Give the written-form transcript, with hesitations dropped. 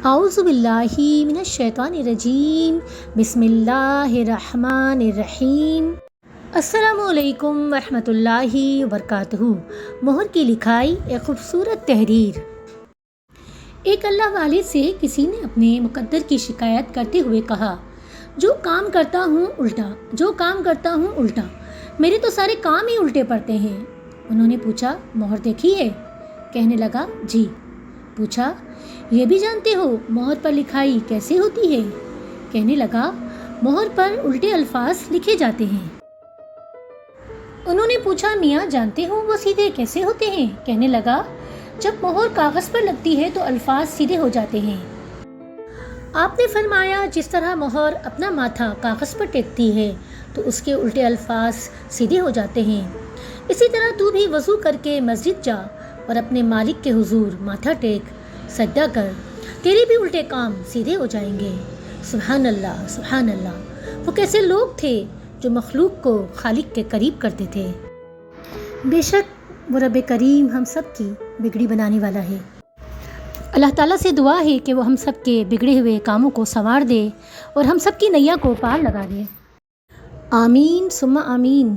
اعوذ باللہ من الشیطان الرجیم، بسم اللہ الرحمن الرحیم۔ السلام علیکم ورحمۃ اللہ وبرکاتہ۔ مہر کی لکھائی ایک خوبصورت تحریر۔ ایک اللہ والے سے کسی نے اپنے مقدر کی شکایت کرتے ہوئے کہا، جو کام کرتا ہوں الٹا، میرے تو سارے کام ہی الٹے پڑتے ہیں۔ انہوں نے پوچھا، مہر دیکھی ہے؟ کہنے لگا، جی۔ پوچھا، یہ بھی جانتے ہو مہر پر لکھائی کیسے ہوتی ہے؟ کہنے لگا، مہر پر الٹے الفاظ لکھے جاتے ہیں۔ انہوں نے پوچھا، میاں جانتے ہو وہ سیدھے کیسے ہوتے ہیں؟ کہنے لگا، جب مہر کاغذ پر لگتی ہے تو الفاظ سیدھے ہو جاتے ہیں۔ آپ نے فرمایا، جس طرح مہر اپنا ماتھا کاغذ پر ٹیکتی ہے تو اس کے الٹے الفاظ سیدھے ہو جاتے ہیں، اسی طرح تو بھی وضو کر کے مسجد جا اور اپنے مالک کے حضور ماتھا ٹیک، سجدہ کر، تیرے بھی الٹے کام سیدھے ہو جائیں گے۔ سبحان اللہ، سبحان اللہ۔ وہ کیسے لوگ تھے جو مخلوق کو خالق کے قریب کرتے تھے۔ بے شک وہ رب کریم ہم سب کی بگڑی بنانے والا ہے۔ اللہ تعالیٰ سے دعا ہے کہ وہ ہم سب کے بگڑے ہوئے کاموں کو سنوار دے اور ہم سب کی نیا کو پار لگا دے۔ آمین ثم آمین۔